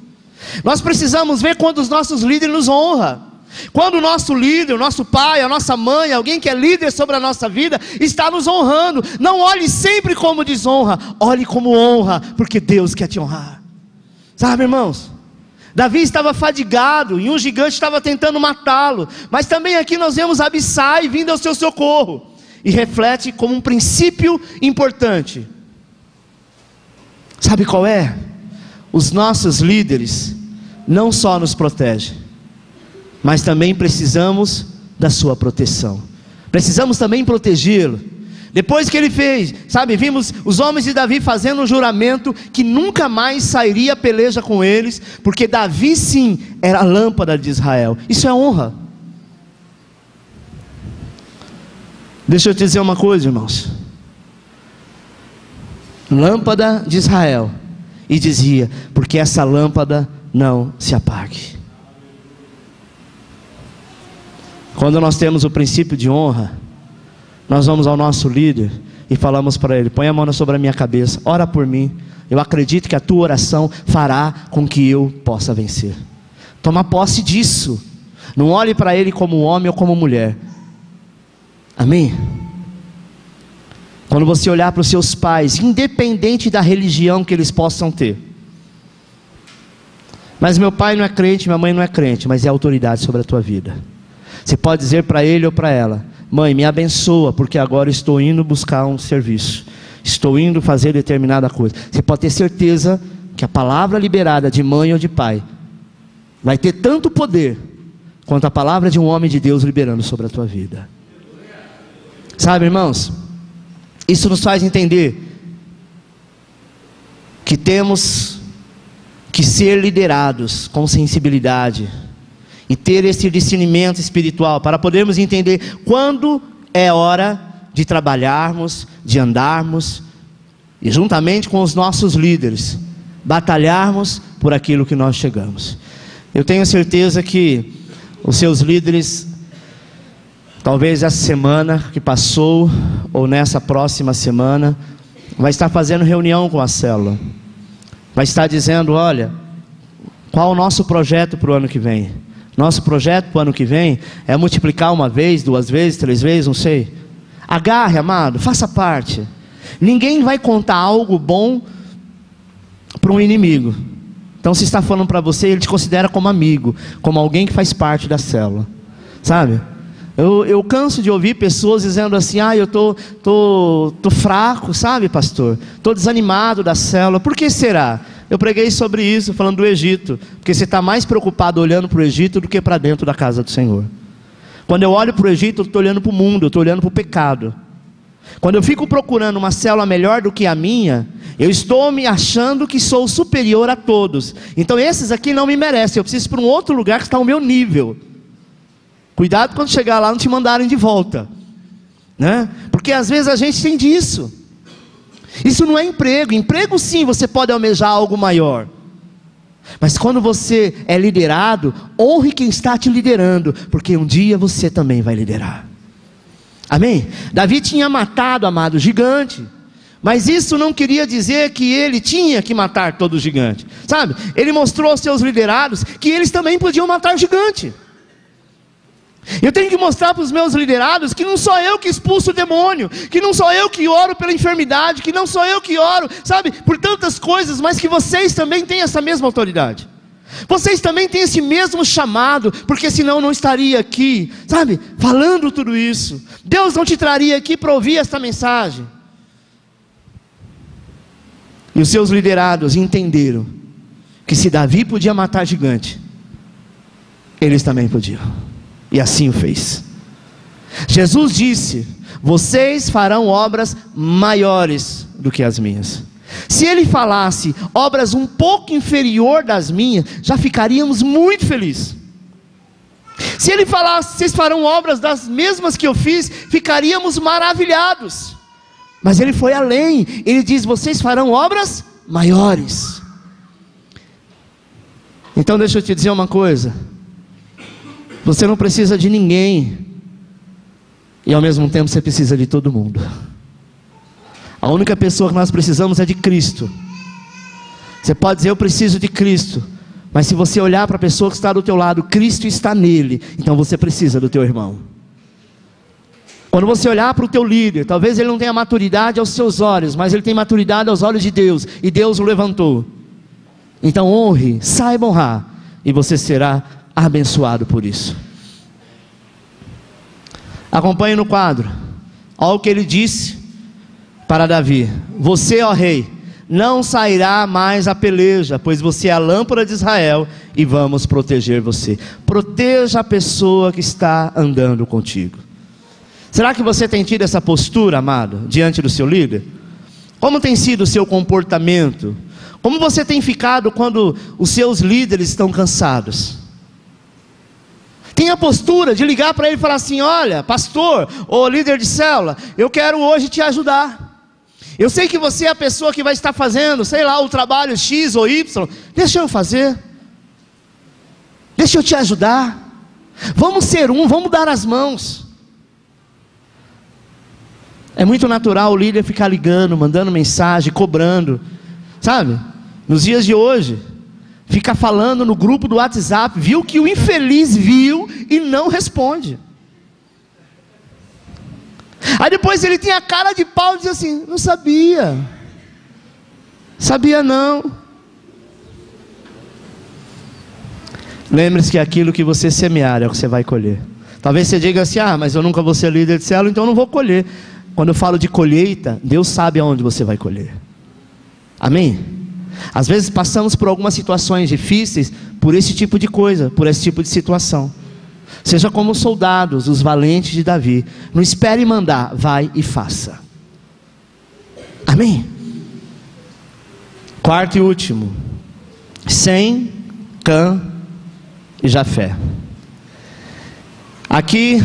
Nós precisamos ver quando os nossos líderes nos honram. Quando o nosso líder, o nosso pai, a nossa mãe, alguém que é líder sobre a nossa vida, está nos honrando. Não olhe sempre como desonra, olhe como honra, porque Deus quer te honrar. Sabe, irmãos, Davi estava fadigado e um gigante estava tentando matá-lo. Mas também aqui nós vemos Abissai vindo ao seu socorro. E reflete como um princípio importante. Sabe qual é? Os nossos líderes não só nos protegem, mas também precisamos da sua proteção. Precisamos também protegê-lo. Depois que ele fez, vimos os homens de Davi fazendo um juramento que nunca mais sairia a peleja com eles, porque Davi sim era a lâmpada de Israel. Isso é honra. Deixa eu te dizer uma coisa, irmãos. Lâmpada de Israel. E dizia: porque essa lâmpada não se apague. Quando nós temos o princípio de honra, nós vamos ao nosso líder e falamos para ele: põe a mão sobre a minha cabeça, ora por mim. Eu acredito que a tua oração fará com que eu possa vencer. Toma posse disso. Não olhe para ele como homem ou como mulher. Amém? Quando você olhar para os seus pais, independente da religião que eles possam ter. Mas meu pai não é crente, minha mãe não é crente, mas é autoridade sobre a tua vida. Você pode dizer para ele ou para ela: mãe, me abençoa, porque agora estou indo buscar um serviço. estou indo fazer determinada coisa. Você pode ter certeza que a palavra liberada de mãe ou de pai vai ter tanto poder quanto a palavra de um homem de Deus liberando sobre a tua vida. Sabe, irmãos, isso nos faz entender que temos que ser liderados com sensibilidade e ter esse discernimento espiritual para podermos entender quando é hora de trabalharmos, de andarmos e juntamente com os nossos líderes batalharmos por aquilo que nós chegamos. Eu tenho certeza que os seus líderes, talvez essa semana que passou ou nessa próxima semana, vai estar fazendo reunião com a célula, vai estar dizendo: olha, qual o nosso projeto para o ano que vem? Nosso projeto para o ano que vem é multiplicar 1 vez, 2 vezes, 3 vezes, não sei. Agarre, amado, faça parte. Ninguém vai contar algo bom para um inimigo. Então, se está falando para você, ele te considera como amigo, como alguém que faz parte da célula, sabe? Eu canso de ouvir pessoas dizendo assim: ah, eu tô fraco, sabe, pastor? Estou desanimado da célula. Por que será? Eu preguei sobre isso, falando do Egito, porque você está mais preocupado olhando para o Egito do que para dentro da casa do Senhor. Quando eu olho para o Egito, eu estou olhando para o mundo, eu estou olhando para o pecado. Quando eu fico procurando uma célula melhor do que a minha, eu estou me achando que sou superior a todos. Então esses aqui não me merecem, eu preciso ir para um outro lugar que está ao meu nível. Cuidado quando chegar lá não te mandarem de volta, né? Porque às vezes a gente tem disso. Isso não é emprego. Emprego sim, você pode almejar algo maior. Mas quando você é liderado, honre quem está te liderando, porque um dia você também vai liderar. Amém? Davi tinha matado, amado, gigante, mas isso não queria dizer que ele tinha que matar todo gigante, sabe? Ele mostrou aos seus liderados que eles também podiam matar gigante. Eu tenho que mostrar para os meus liderados que não sou eu que expulso o demônio, que não sou eu que oro pela enfermidade, que não sou eu que oro, sabe, por tantas coisas, mas que vocês também têm essa mesma autoridade. Vocês também têm esse mesmo chamado, porque senão não estaria aqui, sabe, falando tudo isso. Deus não te traria aqui para ouvir esta mensagem. E os seus liderados entenderam que se Davi podia matar gigante, eles também podiam. E assim o fez. Jesus disse: vocês farão obras maiores do que as minhas. Se ele falasse obras um pouco inferior das minhas, já ficaríamos muito felizes. Se ele falasse: vocês farão obras das mesmas que eu fiz, ficaríamos maravilhados. Mas ele foi além. Ele diz: vocês farão obras maiores. Então deixa eu te dizer uma coisa: você não precisa de ninguém, e ao mesmo tempo você precisa de todo mundo. A única pessoa que nós precisamos é de Cristo. Você pode dizer: eu preciso de Cristo, mas se você olhar para a pessoa que está do teu lado, Cristo está nele, então você precisa do teu irmão. Quando você olhar para o teu líder, talvez ele não tenha maturidade aos seus olhos, mas ele tem maturidade aos olhos de Deus, e Deus o levantou. Então honre, saiba honrar, e você será abençoado por isso. Acompanhe no quadro. Olha o que ele disse para Davi: você, ó rei, não sairá mais a peleja, pois você é a lâmpada de Israel, e vamos proteger você. Proteja a pessoa que está andando contigo. Será que você tem tido essa postura, amado, diante do seu líder? Como tem sido o seu comportamento? Como você tem ficado quando os seus líderes estão cansados? Tem a postura de ligar para ele e falar assim: olha, pastor, ou líder de célula, eu quero hoje te ajudar. Eu sei que você é a pessoa que vai estar fazendo, sei lá, o trabalho X ou Y. Deixa eu fazer. Deixa eu te ajudar. Vamos ser um, vamos dar as mãos. É muito natural o líder ficar ligando, mandando mensagem, cobrando, sabe? Nos dias de hoje, fica falando no grupo do WhatsApp, viu que o infeliz viu e não responde. Aí depois ele tem a cara de pau e diz assim: não sabia. Sabia não. Lembre-se que aquilo que você semear é o que você vai colher. Talvez você diga assim: ah, mas eu nunca vou ser líder de célula, então eu não vou colher. quando eu falo de colheita, Deus sabe aonde você vai colher. Amém? Às vezes passamos por algumas situações difíceis, por esse tipo de coisa, por esse tipo de situação. Seja como os soldados, os valentes de Davi. Não espere mandar, vai e faça. Amém? Quarto e último. Sem, Cã e Jafé. Aqui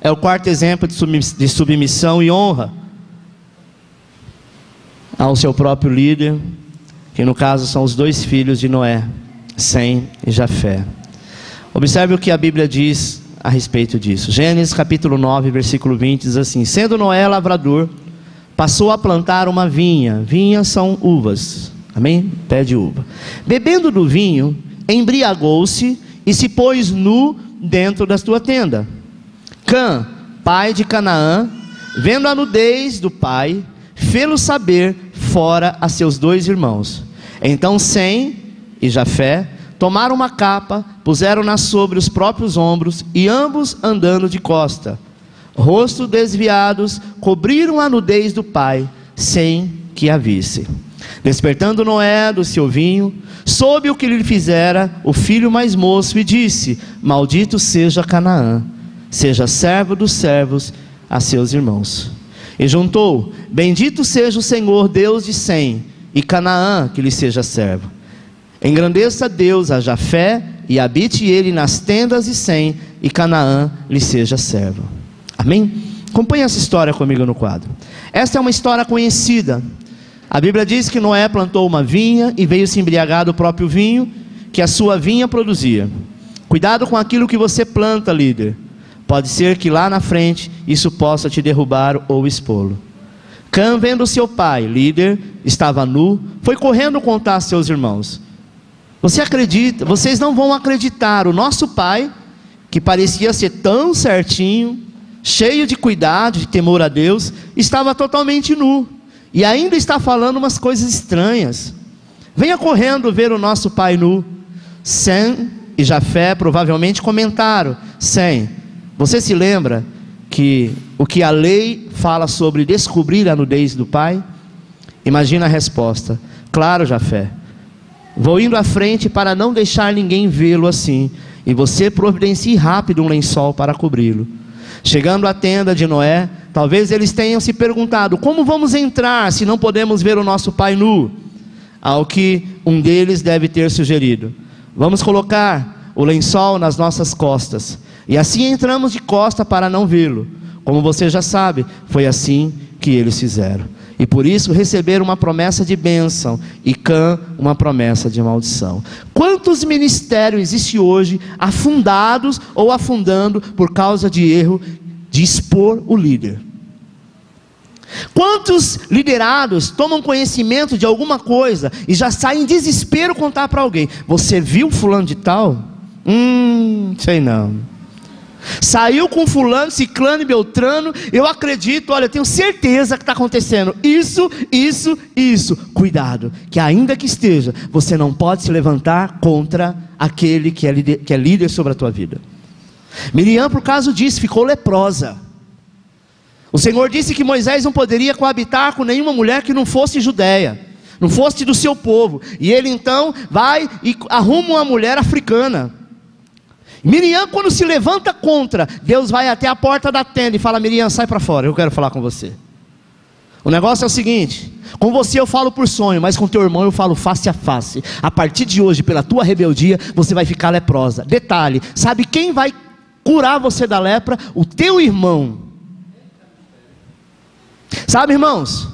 é o quarto exemplo de submissão e honra ao seu próprio líder, que no caso são os dois filhos de Noé, Sem e Jafé. Observe o que a Bíblia diz a respeito disso. Gênesis capítulo 9, versículo 20 diz assim: sendo Noé lavrador, passou a plantar uma vinha. Vinhas são uvas, amém? Pé de uva. Bebendo do vinho, embriagou-se e se pôs nu dentro da sua tenda. Cã, pai de Canaã, vendo a nudez do pai, fê-lo saber fora a seus dois irmãos. Então Sem e Jafé tomaram uma capa, puseram-na sobre os próprios ombros, e ambos andando de costa, rosto desviados, cobriram a nudez do pai, sem que a visse. Despertando Noé do seu vinho, soube o que lhe fizera o filho mais moço, e disse: maldito seja Canaã, seja servo dos servos a seus irmãos. E juntou: bendito seja o Senhor Deus de Sem, e Canaã que lhe seja servo. Engrandeça Deus a Jafé, e habite ele nas tendas de Sem, e Canaã lhe seja servo. Amém? Acompanhe essa história comigo no quadro. Esta é uma história conhecida. A Bíblia diz que Noé plantou uma vinha e veio se embriagar do próprio vinho que a sua vinha produzia. Cuidado com aquilo que você planta, líder. Pode ser que lá na frente isso possa te derrubar ou expô-lo. Cã, vendo seu pai, líder, estava nu, foi correndo contar a seus irmãos. Você acredita? Vocês não vão acreditar. O nosso pai, que parecia ser tão certinho, cheio de cuidado, de temor a Deus, estava totalmente nu. E ainda está falando umas coisas estranhas. Venha correndo ver o nosso pai nu. Sem e Jafé provavelmente comentaram: Sem, você se lembra que o que a lei fala sobre descobrir a nudez do pai? Imagina a resposta: claro, Jafé, vou indo à frente para não deixar ninguém vê-lo assim, e você providencie rápido um lençol para cobri-lo. Chegando à tenda de Noé, talvez eles tenham se perguntado: como vamos entrar se não podemos ver o nosso pai nu? Ao que um deles deve ter sugerido: vamos colocar o lençol nas nossas costas, e assim entramos de costa para não vê-lo. Como você já sabe, foi assim que eles fizeram. E por isso receberam uma promessa de bênção, e Cã uma promessa de maldição. Quantos ministérios existem hoje afundados ou afundando por causa de erro de expor o líder? Quantos liderados tomam conhecimento de alguma coisa e já saem em desespero contar para alguém: você viu fulano de tal? Sei não. Saiu com fulano, ciclano e beltrano, eu acredito, olha, tenho certeza que está acontecendo isso. Cuidado, que ainda que esteja, você não pode se levantar contra aquele que é líder sobre a tua vida. Miriam, por causa disso, ficou leprosa. O Senhor disse que Moisés não poderia coabitar com nenhuma mulher que não fosse judeia, não fosse do seu povo. E ele então vai e arruma uma mulher africana. Miriam, quando se levanta contra, Deus vai até a porta da tenda e fala: Miriam, sai para fora, eu quero falar com você. O negócio é o seguinte: com você eu falo por sonho, mas com teu irmão eu falo face a face. A partir de hoje, pela tua rebeldia, você vai ficar leprosa. Detalhe, sabe quem vai curar você da lepra? O teu irmão. Sabe, irmãos,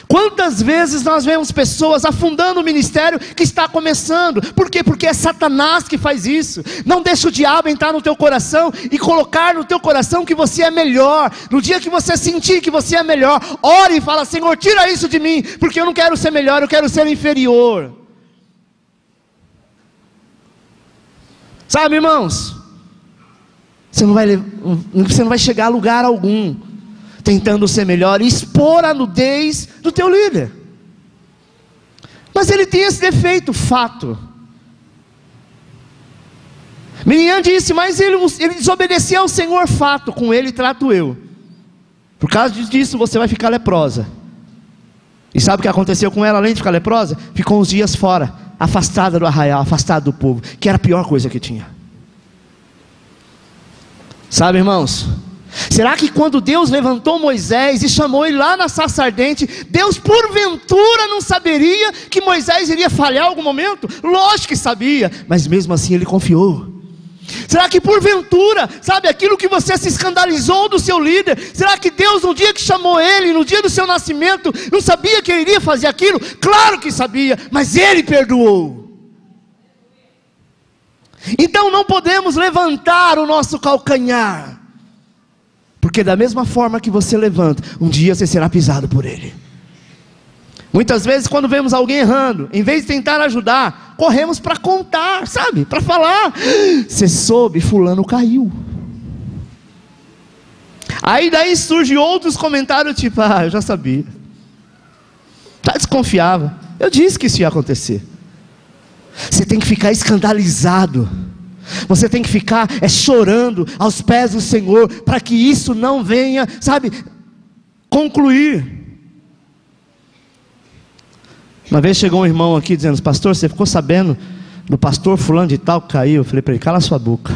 quantas vezes nós vemos pessoas afundando o ministério que está começando? Por quê? Porque é Satanás que faz isso. Não deixa o diabo entrar no teu coração e colocar no teu coração que você é melhor. No dia que você sentir que você é melhor, ore e fala: Senhor, tira isso de mim, porque eu não quero ser melhor, eu quero ser inferior. Sabe, irmãos, você não vai chegar a lugar algum tentando ser melhor e expor a nudez do teu líder. Mas ele tem esse defeito, fato. Miriam disse: mas ele desobedeceu ao Senhor, fato. Com ele trato eu, Por causa disso você vai ficar leprosa. E sabe o que aconteceu com ela? Além de ficar leprosa, ficou uns dias fora, afastada do arraial, afastada do povo, que era a pior coisa que tinha. Sabe, irmãos, será que quando Deus levantou Moisés e chamou ele lá na sarça ardente, Deus porventura não saberia que Moisés iria falhar em algum momento? Lógico que sabia, mas mesmo assim ele confiou. Será que porventura, sabe, aquilo que você se escandalizou do seu líder, será que Deus no dia que chamou ele, no dia do seu nascimento, não sabia que ele iria fazer aquilo? Claro que sabia, mas ele perdoou. Então não podemos levantar o nosso calcanhar, porque da mesma forma que você levanta, um dia você será pisado por ele. Muitas vezes quando vemos alguém errando, em vez de tentar ajudar, corremos para contar, sabe, para falar, você soube, fulano caiu. Aí daí surgem outros comentários tipo, eu já sabia, já desconfiava, eu disse que isso ia acontecer. Você tem que ficar escandalizado, você tem que ficar chorando aos pés do Senhor, para que isso não venha, sabe, concluir. Uma vez chegou um irmão aqui dizendo, pastor, você ficou sabendo do pastor fulano de tal que caiu? Eu falei para ele, cala sua boca.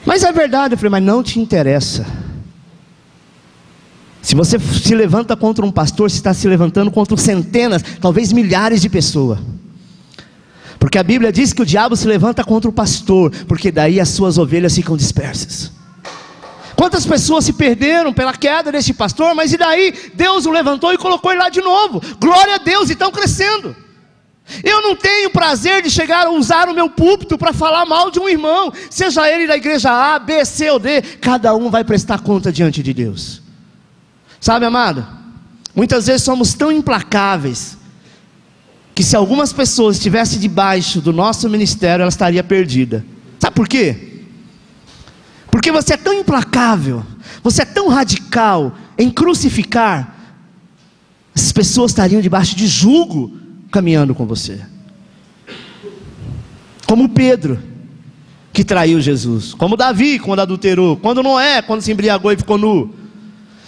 Mas é verdade, eu falei, mas não te interessa. Se você se levanta contra um pastor, você está se levantando contra centenas, talvez milhares de pessoas. Porque a Bíblia diz que o diabo se levanta contra o pastor, porque daí as suas ovelhas ficam dispersas. Quantas pessoas se perderam pela queda deste pastor, mas e daí? Deus o levantou e colocou ele lá de novo. Glória a Deus, e estão crescendo. Eu não tenho prazer de chegar a usar o meu púlpito para falar mal de um irmão, seja ele da igreja A, B, C ou D, cada um vai prestar conta diante de Deus. Sabe, amado, muitas vezes somos tão implacáveis, que se algumas pessoas estivessem debaixo do nosso ministério, ela estaria perdida. Sabe por quê? Porque você é tão implacável, você é tão radical em crucificar, as pessoas estariam debaixo de jugo, caminhando com você. Como Pedro, que traiu Jesus, como Davi, quando adulterou, quando Noé, quando se embriagou e ficou nu.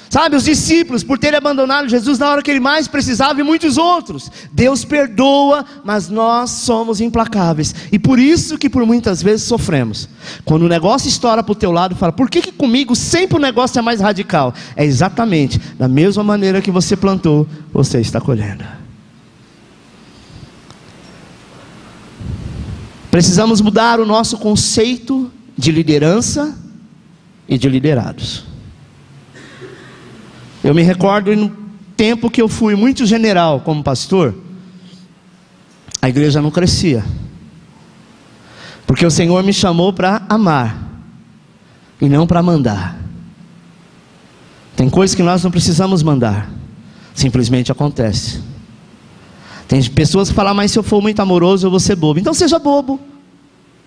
Sabe, os discípulos, por terem abandonado Jesus na hora que ele mais precisava, e muitos outros. Deus perdoa, mas nós somos implacáveis, e por isso que por muitas vezes sofremos. Quando o negócio estoura para o teu lado, fala, por que comigo sempre o negócio é mais radical? É exatamente da mesma maneira que você plantou, você está colhendo. Precisamos mudar o nosso conceito de liderança e de liderados. Eu me recordo no tempo que eu fui muito general como pastor, a igreja não crescia, porque o Senhor me chamou para amar, e não para mandar. Tem coisas que nós não precisamos mandar, simplesmente acontece. Tem pessoas que falam, mas se eu for muito amoroso eu vou ser bobo. Então seja bobo,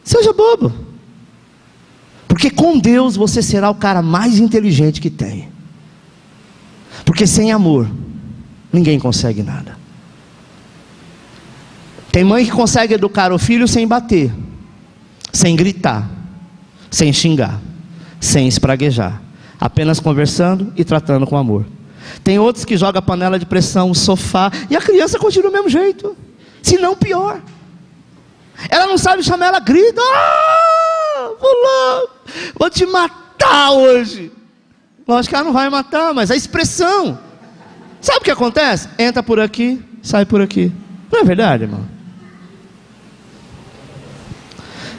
seja bobo, porque com Deus você será o cara mais inteligente que tem. Porque sem amor, ninguém consegue nada. Tem mãe que consegue educar o filho sem bater, sem gritar, sem xingar, sem espraguejar, apenas conversando e tratando com amor. Tem outros que jogam a panela de pressão, o sofá, e a criança continua do mesmo jeito, se não pior. Ela não sabe chamar, ela grita, vou te matar hoje. Lógico que ela não vai matar, mas a expressão. Sabe o que acontece? Entra por aqui, sai por aqui. Não é verdade, irmão?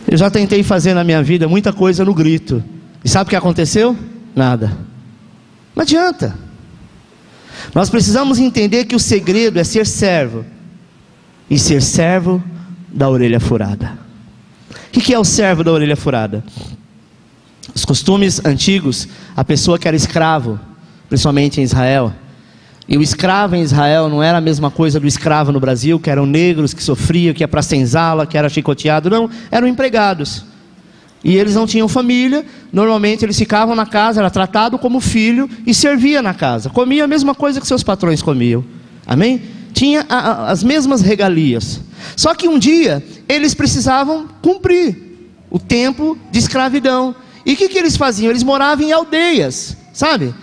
Eu já tentei fazer na minha vida muita coisa no grito. E sabe o que aconteceu? Nada. Não adianta. Nós precisamos entender que o segredo é ser servo. E ser servo da orelha furada. O que é o servo da orelha furada? Os costumes antigos, a pessoa que era escravo, principalmente em Israel, e o escravo em Israel não era a mesma coisa do escravo no Brasil, que eram negros, que sofriam, que ia para a senzala, que era chicoteado, não, eram empregados, e eles não tinham família, normalmente eles ficavam na casa, era tratado como filho, e servia na casa, comia a mesma coisa que seus patrões comiam, amém? Tinha as mesmas regalias, só que um dia, eles precisavam cumprir o tempo de escravidão, E o que eles faziam? Eles moravam em aldeias, sabe?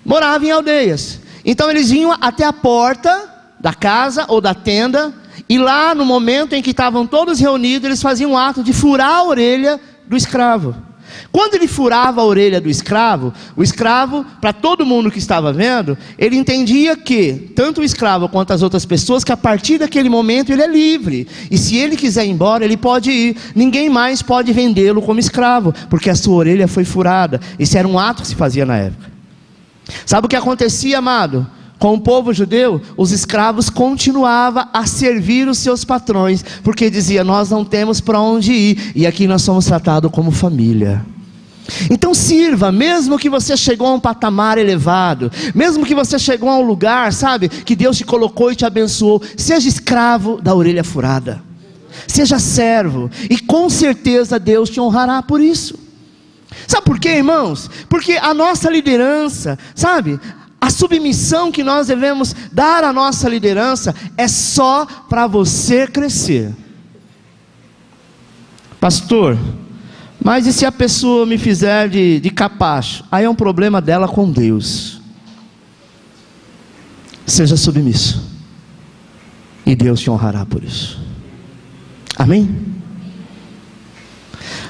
Moravam em aldeias. Então eles vinham até a porta da casa ou da tenda, e lá no momento em que estavam todos reunidos, eles faziam um ato de furar a orelha do escravo. Quando ele furava a orelha do escravo, o escravo, para todo mundo que estava vendo, ele entendia que, tanto o escravo quanto as outras pessoas, que a partir daquele momento ele é livre. E se ele quiser ir embora, ele pode ir. Ninguém mais pode vendê-lo como escravo, porque a sua orelha foi furada. Esse era um ato que se fazia na época. Sabe o que acontecia, amado? Com o povo judeu, os escravos continuavam a servir os seus patrões, porque dizia, nós não temos para onde ir, e aqui nós somos tratados como família. Então sirva, mesmo que você chegou a um patamar elevado, mesmo que você chegou a um lugar, sabe, que Deus te colocou e te abençoou, seja escravo da orelha furada, seja servo, e com certeza Deus te honrará por isso. Sabe por quê, irmãos? Porque a nossa liderança, sabe, a submissão que nós devemos dar à nossa liderança é só para você crescer. Pastor, mas e se a pessoa me fizer de capacho? Aí é um problema dela com Deus. Seja submisso, e Deus te honrará por isso. Amém?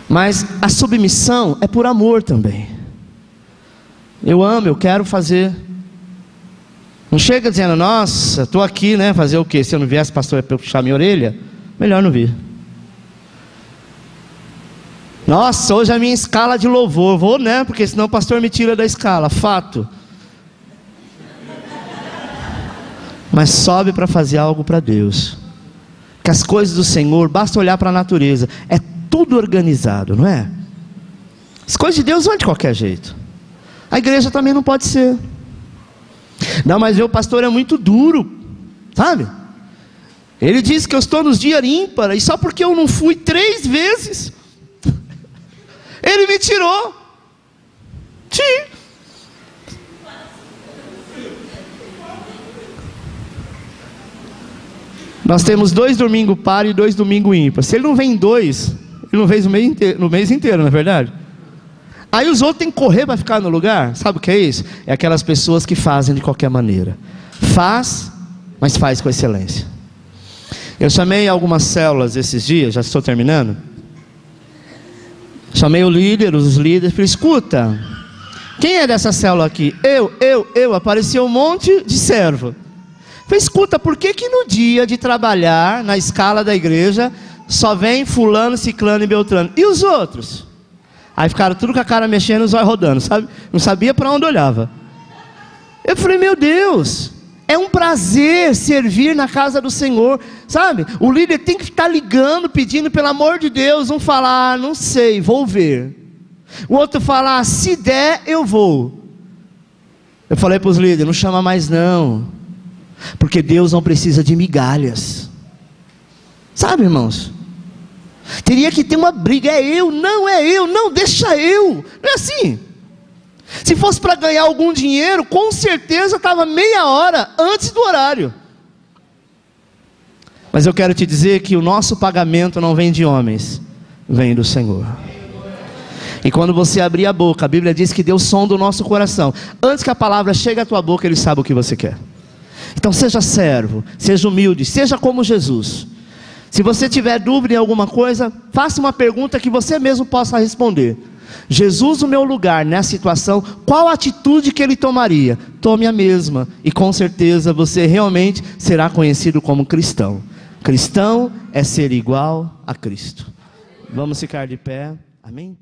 Mas a submissão é por amor também. Eu amo, eu quero fazer. Não chega dizendo, nossa, estou aqui, né? Fazer o quê? Se eu não viesse, pastor, para eu puxar minha orelha, melhor não vir. Nossa, hoje é a minha escala de louvor. Vou, né? Porque senão o pastor me tira da escala. Fato. Mas sobe para fazer algo para Deus. Que as coisas do Senhor, basta olhar para a natureza. É tudo organizado, não é? As coisas de Deus vão de qualquer jeito. A igreja também não pode ser. Não, mas meu pastor é muito duro, sabe? Ele diz que eu estou nos dias ímpares, e só porque eu não fui 3 vezes, ele me tirou. Nós temos 2 domingos par e 2 domingos ímpar. Se ele não vem em 2, ele não vem no mês inteiro, não é verdade? Aí os outros têm que correr para ficar no lugar. Sabe o que é isso? É aquelas pessoas que fazem de qualquer maneira. Faz, mas faz com excelência. Eu chamei algumas células esses dias, já estou terminando. Chamei o líder, os líderes, falei, escuta, quem é dessa célula aqui? Eu. Apareceu um monte de servo. Falei, escuta, por que no dia de trabalhar na escala da igreja só vem fulano, ciclano e beltrano? E os outros? Aí ficaram tudo com a cara mexendo e os olhos rodando, sabe? Não sabia para onde olhava. Eu falei, meu Deus, é um prazer servir na casa do Senhor, sabe? O líder tem que estar ligando, pedindo, pelo amor de Deus. Um falar, não sei, vou ver. O outro falar, se der, eu vou. Eu falei para os líderes, não chama mais não, porque Deus não precisa de migalhas, sabe, irmãos? Teria que ter uma briga, é eu, não, deixa eu. Não é assim. Se fosse para ganhar algum dinheiro, com certeza estava meia hora antes do horário. Mas eu quero te dizer que o nosso pagamento não vem de homens, vem do Senhor. E quando você abrir a boca, a Bíblia diz que Deus sonda o nosso coração. Antes que a palavra chegue à tua boca, Ele sabe o que você quer. Então seja servo, seja humilde, seja como Jesus. Se você tiver dúvida em alguma coisa, faça uma pergunta que você mesmo possa responder. Jesus no meu lugar, nessa situação, qual atitude que Ele tomaria? Tome a mesma, e com certeza você realmente será conhecido como cristão. Cristão é ser igual a Cristo. Vamos ficar de pé, amém?